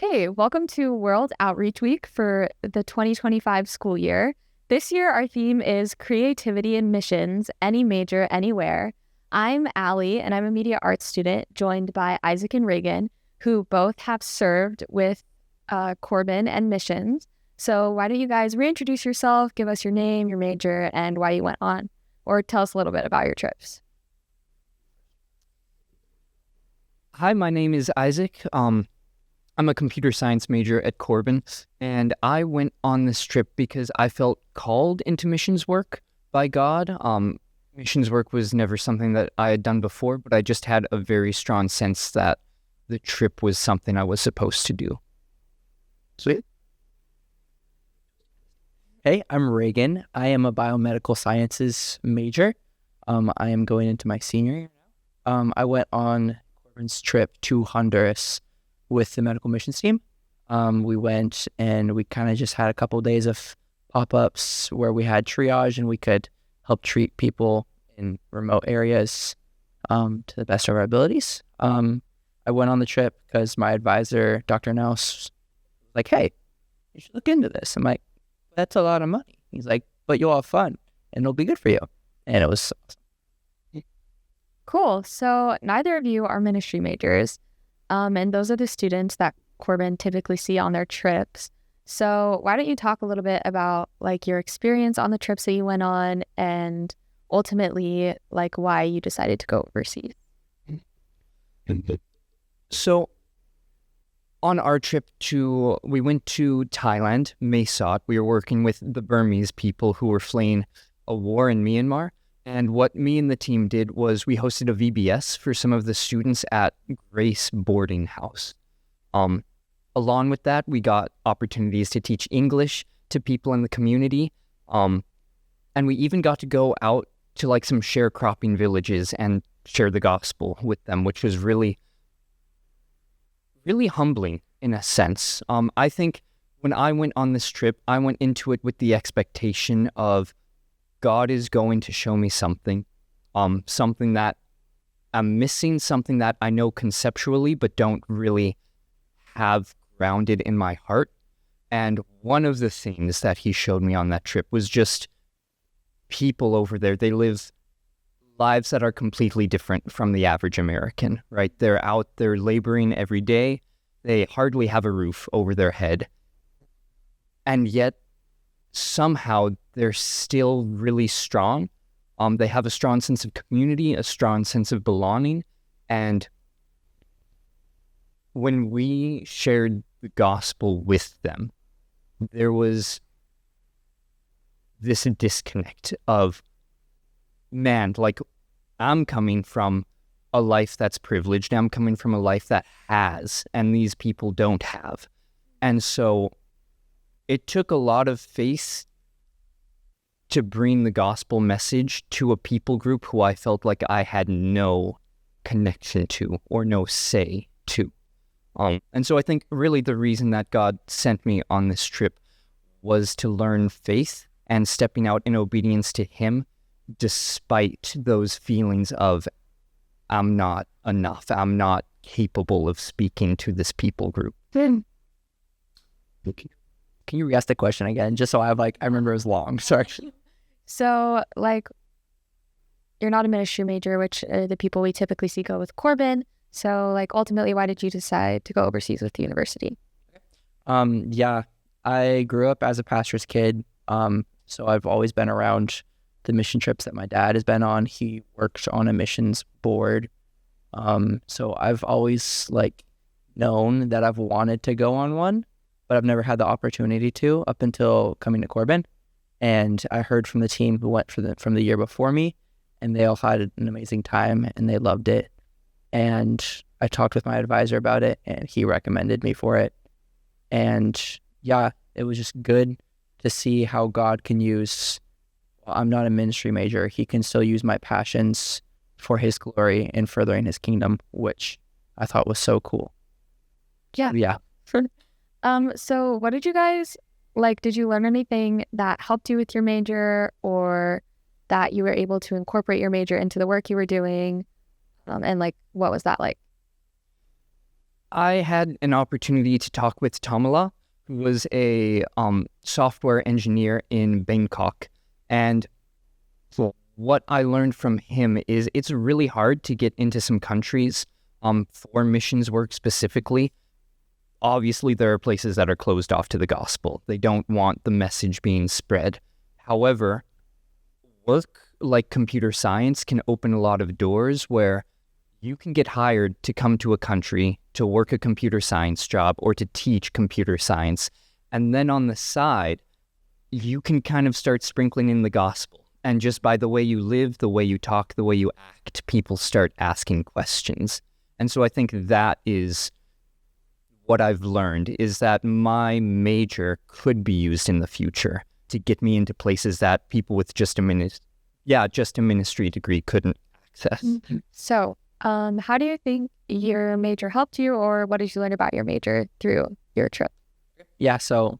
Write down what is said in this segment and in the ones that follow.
Okay, welcome to World Outreach Week for the 2025 school year. This year, our theme is Creativity and Missions, Any Major, Anywhere. I'm Allie, and I'm a media arts student, joined by Isaac and Reagan, who both have served with Corban and Missions. So why don't you guys reintroduce yourself, give us your name, your major, and why you went on, or tell us a little bit about your trips. Hi, my name is Isaac. I'm a computer science major at Corban, and I went on this trip because I felt called into missions work by God. Missions work was never something that I had done before, but I just had a very strong sense that the trip was something I was supposed to do. Sweet. Hey, I'm Reagan. I am a biomedical sciences major. I am going into my senior year now. I went on Corban's trip to Honduras with the medical missions team. We went and we kind of just had a couple of days of pop-ups where we had triage and we could help treat people in remote areas to the best of our abilities. I went on the trip because my advisor, Dr. Naus, was like, hey, you should look into this. I'm like, that's a lot of money. He's like, but you'll have fun and it'll be good for you. And it was awesome. Cool. So neither of you are ministry majors. And those are the students that Corban typically see on their trips. So why don't you talk a little bit about like your experience on the trips that you went on and ultimately like why you decided to go overseas? So on our trip we went to Thailand, Mae Sot. We were working with the Burmese people who were fleeing a war in Myanmar. And what me and the team did was we hosted a VBS for some of the students at Grace Boarding House. Along with that, we got opportunities to teach English to people in the community. And we even got to go out to like some sharecropping villages and share the gospel with them, which was really, really humbling in a sense. I think when I went on this trip, I went into it with the expectation of God is going to show me something, something that I'm missing, something that I know conceptually, but don't really have grounded in my heart. And one of the things that he showed me on that trip was just people over there. They live lives that are completely different from the average American, right? They're out there laboring every day. They hardly have a roof over their head. And yet, somehow they're still really strong. They have a strong sense of community, a strong sense of belonging. And when we shared the gospel with them, there was this disconnect of, man, like I'm coming from a life that's privileged. I'm coming from a life that has, and these people don't have. And so it took a lot of faith to bring the gospel message to a people group who I felt like I had no connection to or no say to. And so I think really the reason that God sent me on this trip was to learn faith and stepping out in obedience to Him, despite those feelings of I'm not enough, I'm not capable of speaking to this people group. Can you re-ask the question again? Just so I remember it was long. Sorry. So like you're not a ministry major, which the people we typically see go with Corban. So like ultimately, why did you decide to go overseas with the university? Yeah, I grew up as a pastor's kid. So I've always been around the mission trips that my dad has been on. He works on a missions board. So I've always known that I've wanted to go on one, but I've never had the opportunity to up until coming to Corban. And I heard from the team who went from the year before me, and they all had an amazing time and they loved it. And I talked with my advisor about it and he recommended me for it. And yeah, it was just good to see how God can use, well, I'm not a ministry major, He can still use my passions for His glory and furthering His kingdom, which I thought was so cool. Yeah. Yeah. So what did you guys did you learn anything that helped you with your major or that you were able to incorporate your major into the work you were doing? And what was that like? I had an opportunity to talk with Tamala, who was a software engineer in Bangkok. And what I learned from him is it's really hard to get into some countries for missions work specifically. Obviously, there are places that are closed off to the gospel. They don't want the message being spread. However, work like computer science can open a lot of doors where you can get hired to come to a country to work a computer science job or to teach computer science. And then on the side, you can kind of start sprinkling in the gospel. And just by the way you live, the way you talk, the way you act, people start asking questions. And so I think that is what I've learned, is that my major could be used in the future to get me into places that people with just a ministry degree couldn't access. Mm-hmm. So, how do you think your major helped you, or what did you learn about your major through your trip? Yeah, so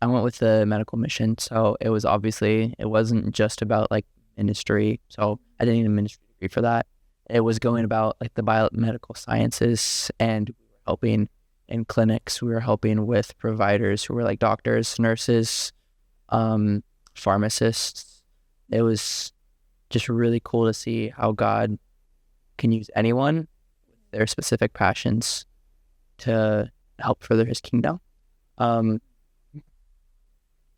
I went with the medical mission. So it wasn't just about like ministry. So I didn't need a ministry degree for that. It was going about like the biomedical sciences, and we were helping in clinics. We were helping with providers who were like doctors, nurses, pharmacists. It was just really cool to see how God can use anyone with their specific passions to help further his kingdom.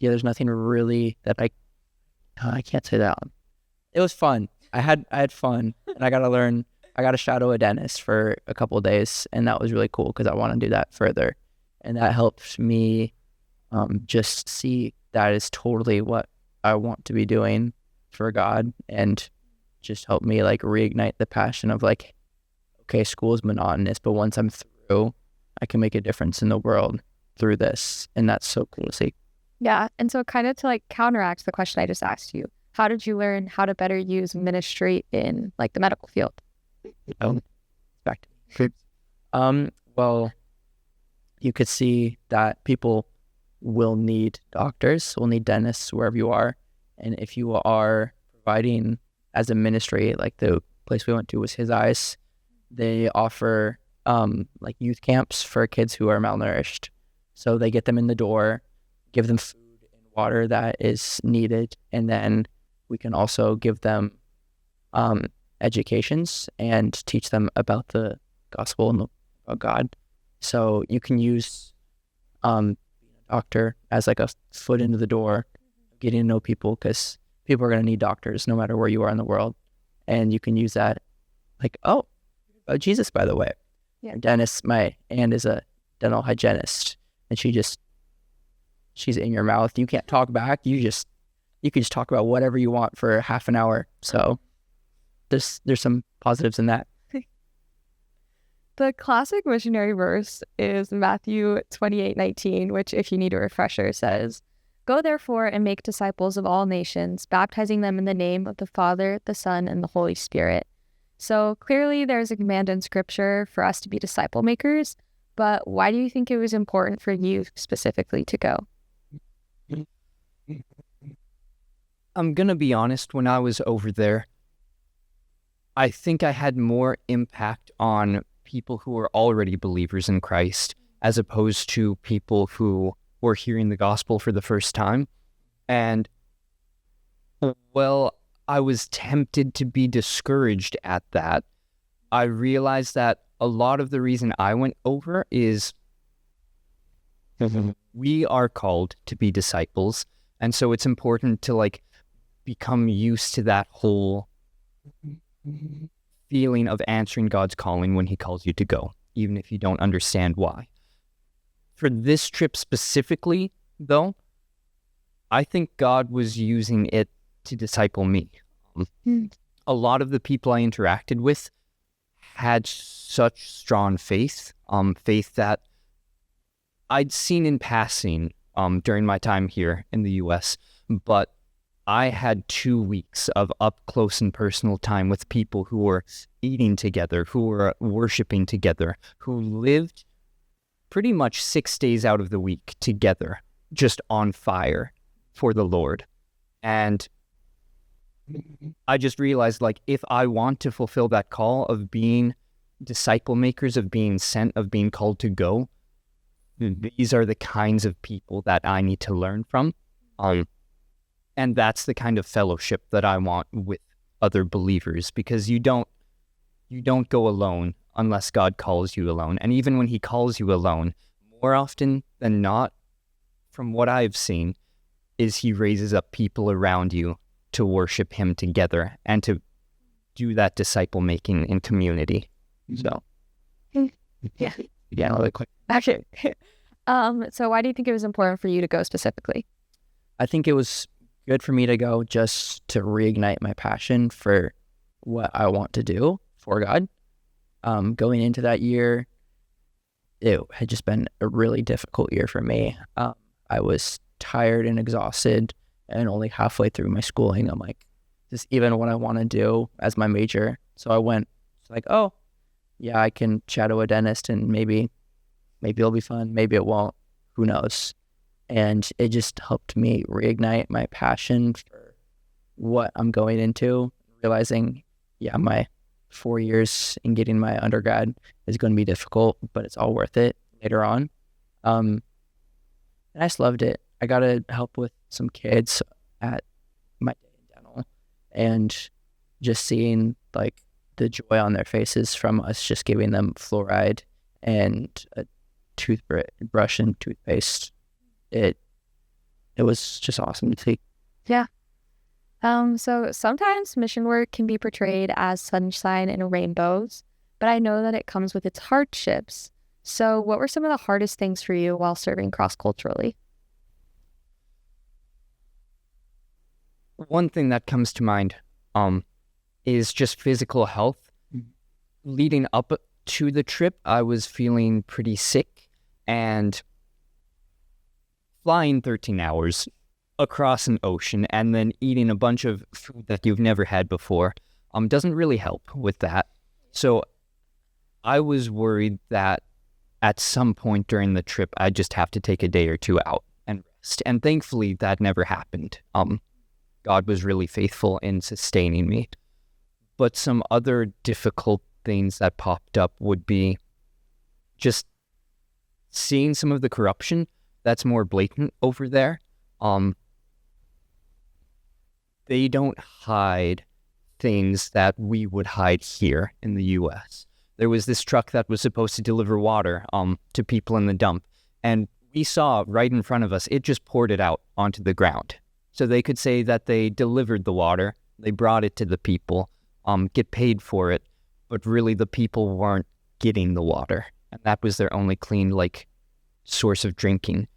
There's nothing really that I can't say that. It was fun. I had fun, and I got to shadow a dentist for a couple of days, and that was really cool because I want to do that further. And that helped me just see that is totally what I want to be doing for God, and just help me like reignite the passion of like, okay, school is monotonous, but once I'm through, I can make a difference in the world through this. And that's so cool to see. Yeah. And so kind of to like counteract the question I just asked you, how did you learn how to better use ministry in like the medical field? Back to me. Well, you could see that people will need doctors, will need dentists wherever you are. And if you are providing as a ministry, like the place we went to was His Eyes, they offer like youth camps for kids who are malnourished. So they get them in the door, give them food and water that is needed, and then we can also give them educations and teach them about the gospel and about God. So you can use being a doctor as like a foot into the door, getting to know people, because people are going to need doctors no matter where you are in the world. And you can use that like, Jesus, by the way. Yeah. My aunt is a dental hygienist, and she's in your mouth. You can't talk back. You can just talk about whatever you want for half an hour. So there's some positives in that. The classic missionary verse is Matthew 28:19, which, if you need a refresher, says, "Go therefore and make disciples of all nations, baptizing them in the name of the Father, the Son, and the Holy Spirit." So clearly there's a command in Scripture for us to be disciple makers, but why do you think it was important for you specifically to go? I'm going to be honest, when I was over there, I think I had more impact on people who were already believers in Christ as opposed to people who were hearing the gospel for the first time. And, well, I was tempted to be discouraged at that. I realized that a lot of the reason I went over is we are called to be disciples. And so it's important to like become used to that whole feeling of answering God's calling when he calls you to go, even if you don't understand why. For this trip specifically, though, I think God was using it to disciple me. A lot of the people I interacted with had such strong faith, faith that I'd seen in passing during my time here in the U.S., but I had 2 weeks of up close and personal time with people who were eating together, who were worshiping together, who lived pretty much 6 days out of the week together, just on fire for the Lord. And I just realized, like, if I want to fulfill that call of being disciple makers, of being sent, of being called to go, these are the kinds of people that I need to learn from. And that's the kind of fellowship that I want with other believers, because you don't go alone unless God calls you alone. And even when he calls you alone, more often than not, from what I've seen, is he raises up people around you to worship him together and to do that disciple making in community. So, Yeah. Really quick. Actually, so why do you think it was important for you to go specifically? I think it was good for me to go just to reignite my passion for what I want to do for God. Going into that year, it had just been a really difficult year for me. I was tired and exhausted, and only halfway through my schooling, I'm like, is this even what I want to do as my major? So I went like, oh, yeah, I can shadow a dentist and maybe it'll be fun. Maybe it won't. Who knows? And it just helped me reignite my passion for what I'm going into, realizing, yeah, my 4 years in getting my undergrad is going to be difficult, but it's all worth it later on. And I just loved it. I got to help with some kids at my day in dental, and just seeing like the joy on their faces from us just giving them fluoride and a toothbrush and toothpaste. It was just awesome to see. Yeah. So sometimes mission work can be portrayed as sunshine and rainbows, but I know that it comes with its hardships. So what were some of the hardest things for you while serving cross-culturally? one thing that comes to mind is just physical health. Leading up to the trip, I was feeling pretty sick, and flying 13 hours across an ocean and then eating a bunch of food that you've never had before doesn't really help with that. So I was worried that at some point during the trip, I'd just have to take a day or two out and rest. And thankfully, that never happened. God was really faithful in sustaining me. But some other difficult things that popped up would be just seeing some of the corruption that's more blatant over there. They don't hide things that we would hide here in the U.S. There was this truck that was supposed to deliver water to people in the dump, and we saw right in front of us, it just poured it out onto the ground. So they could say that they delivered the water, they brought it to the people, get paid for it, but really the people weren't getting the water, and that was their only clean, source of drinking.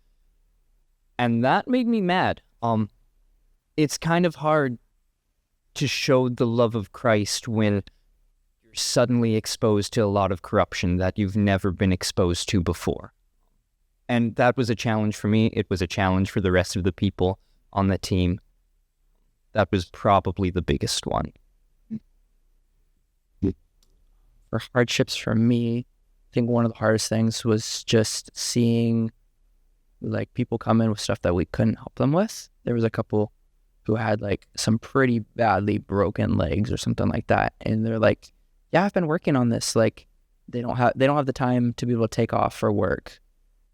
And that made me mad. It's kind of hard to show the love of Christ when you're suddenly exposed to a lot of corruption that you've never been exposed to before. And that was a challenge for me. It was a challenge for the rest of the people on the team. That was probably the biggest one. For hardships for me, I think one of the hardest things was just seeing people come in with stuff that we couldn't help them with. There was a couple who had some pretty badly broken legs or something like that, and they're like, yeah, I've been working on this. They don't have the time to be able to take off for work.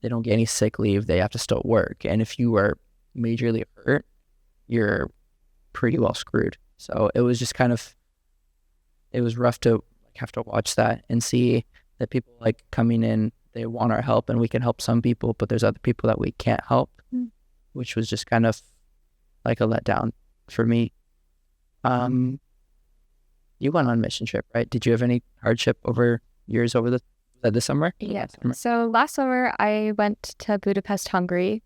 They don't get any sick leave. They have to still work, and if you are majorly hurt, you're pretty well screwed. So it was just it was rough to have to watch that and see that people coming in, they want our help, and we can help some people, but there's other people that we can't help, which was just a letdown for me. You went on a mission trip, right? Did you have any hardship over this summer? Yeah. So last summer I went to Budapest, Hungary,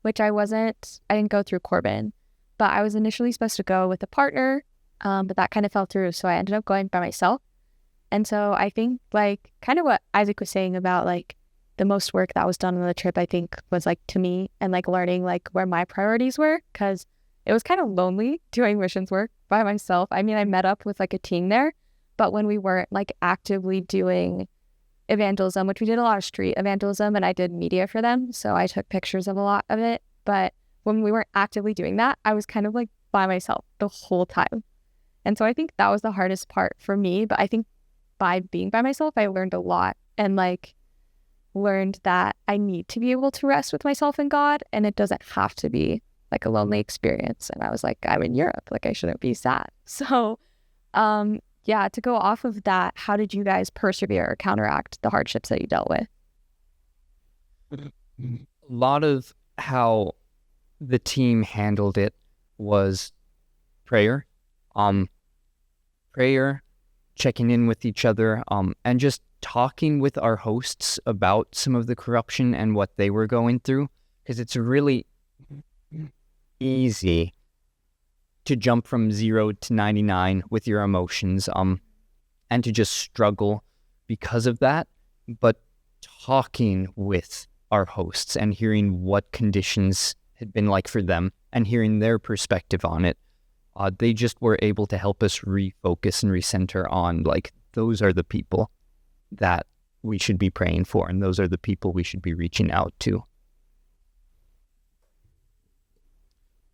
which I didn't go through Corban, but I was initially supposed to go with a partner, but that kind of fell through. So I ended up going by myself. And so I think kind of what Isaac was saying about the most work that was done on the trip, I think was to me, and learning where my priorities were, because it was kind of lonely doing missions work by myself. I mean, I met up with a team there, but when we weren't actively doing evangelism, which we did a lot of street evangelism, and I did media for them, so I took pictures of a lot of it. But when we weren't actively doing that, I was kind of by myself the whole time. And so I think that was the hardest part for me. But I think by being by myself, I learned a lot, and like learned that I need to be able to rest with myself and God, and it doesn't have to be like a lonely experience. And I was like, I'm in Europe, like I shouldn't be sad. So yeah, to go off of that, how did you guys persevere or counteract the hardships that you dealt with? A lot of how the team handled it was prayer, prayer, checking in with each other, and just talking with our hosts about some of the corruption and what they were going through, because it's really easy to jump from 0 to 99 with your emotions, and to just struggle because of that. But talking with our hosts and hearing what conditions had been like for them and hearing their perspective on it, they just were able to help us refocus and recenter on, like, those are the people that we should be praying for, and those are the people we should be reaching out to.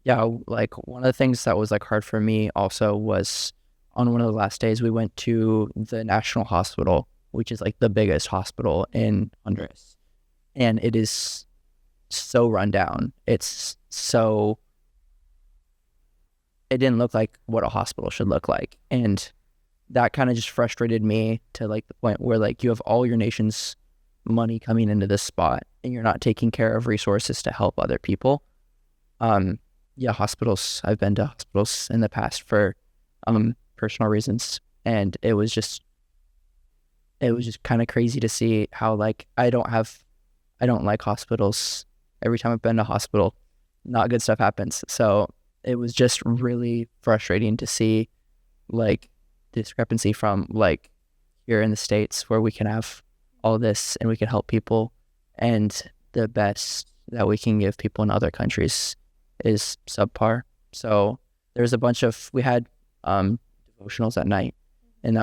Yeah, like one of the things that was like hard for me also was on one of the last days we went to the National Hospital, which is like the biggest hospital in Honduras. And it is so run down. It didn't look like what a hospital should look like. And that kind of just frustrated me to like the point where like you have all your nation's money coming into this spot and you're not taking care of resources to help other people. Yeah, hospitals. I've been to hospitals in the past for personal reasons, and it was just kind of crazy to see how like I don't like hospitals. Every time I've been to a hospital, not good stuff happens. So it was just really frustrating to see like discrepancy from like here in the States where we can have all this and we can help people, and the best that we can give people in other countries is subpar. So there's we had devotionals at night, and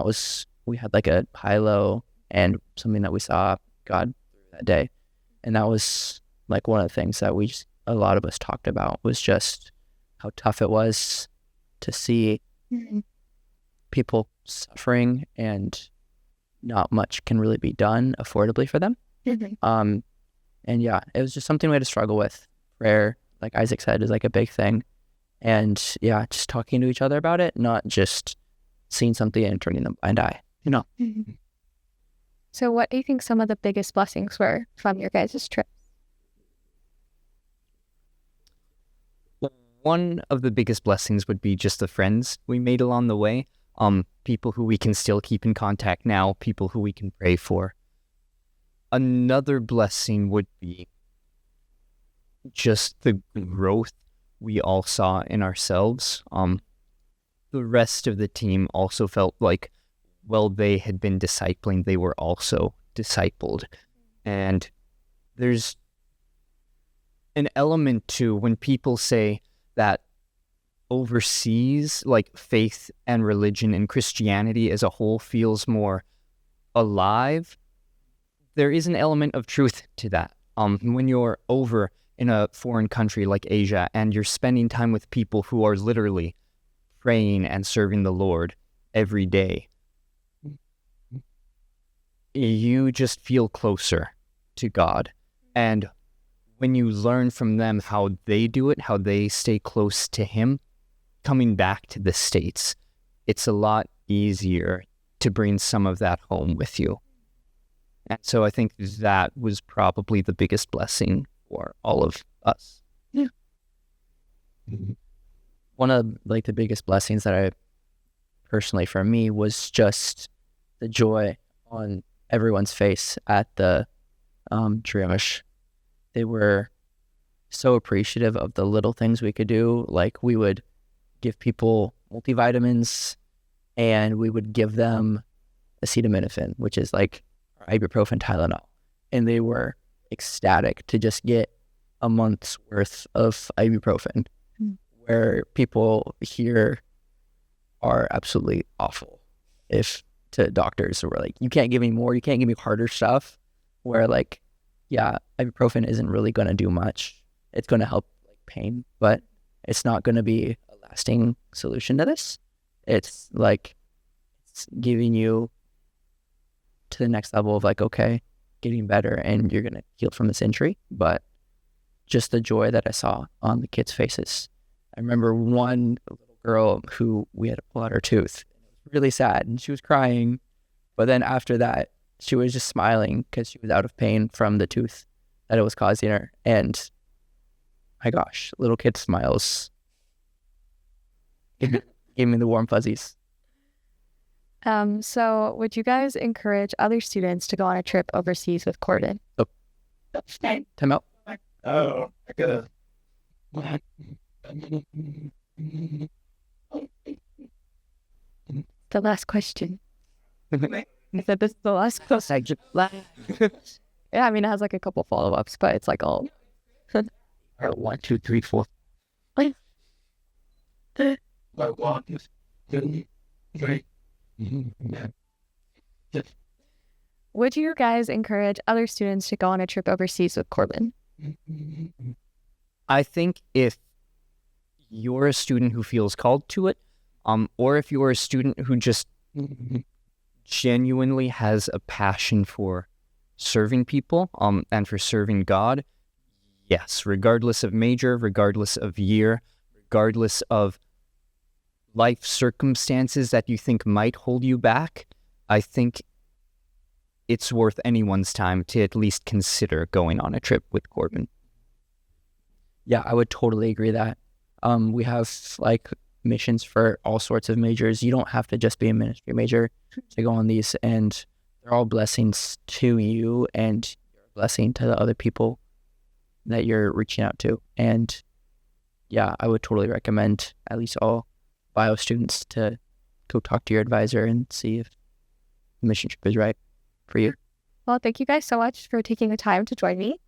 we had like a high-low and something that we saw God through that day. And that was like one of the things that a lot of us talked about was just how tough it was to see people suffering and not much can really be done affordably for them. And yeah, it was just something we had to struggle with. Prayer, like Isaac said, is like a big thing. And yeah, just talking to each other about it, not just seeing something and turning a blind eye, you know. So what do you think some of the biggest blessings were from your guys' trip? One of the biggest blessings would be just the friends we made along the way. People who we can still keep in contact now, people who we can pray for. Another blessing would be just the growth we all saw in ourselves. The rest of the team also felt like, well, they had been discipling, they were also discipled. And there's an element to when people say that overseas, like faith and religion and Christianity as a whole feels more alive, there is an element of truth to that. When you're over in a foreign country like Asia and you're spending time with people who are literally praying and serving the Lord every day, you just feel closer to God. And when you learn from them how they do it, how they stay close to Him, coming back to the States, it's a lot easier to bring some of that home with you. And so I think that was probably the biggest blessing for all of us. Yeah. One of like the biggest blessings that I personally for me was just the joy on everyone's face at the triage. They were so appreciative of the little things we could do. Like we would give people multivitamins and we would give them acetaminophen, which is like ibuprofen Tylenol. And they were ecstatic to just get a month's worth of ibuprofen, where people here are absolutely awful to doctors who are like, you can't give me more, you can't give me harder stuff, where like, yeah, ibuprofen isn't really going to do much. It's going to help like pain, but it's not going to be a lasting solution to this. It's like, it's giving you to the next level of like, okay, getting better and you're going to heal from this injury. But just the joy that I saw on the kids' faces. I remember one little girl who we had to pull out her tooth. It was really sad and she was crying. But then after that, she was just smiling because she was out of pain from the tooth that it was causing her. And my gosh, little kid smiles gave me the warm fuzzies. So would you guys encourage other students to go on a trip overseas with Corban? Time out. Oh, good. The last question. I said this is the last question. Yeah, I mean, it has like a couple follow-ups, but it's like all... 1, 2, 3, 4. Would you guys encourage other students to go on a trip overseas with Corban? I think if you're a student who feels called to it, or if you're a student who just genuinely has a passion for serving people, and for serving God, yes, regardless of major, regardless of year, regardless of life circumstances that you think might hold you back, I think it's worth anyone's time to at least consider going on a trip with Corban. Yeah, I would totally agree that. We have like missions for all sorts of majors. You don't have to just be a ministry major to go on these, and they're all blessings to you and you're a blessing to the other people that you're reaching out to. And yeah, I would totally recommend at least all bio students to go talk to your advisor and see if the mission trip is right for you. Well, thank you guys so much for taking the time to join me.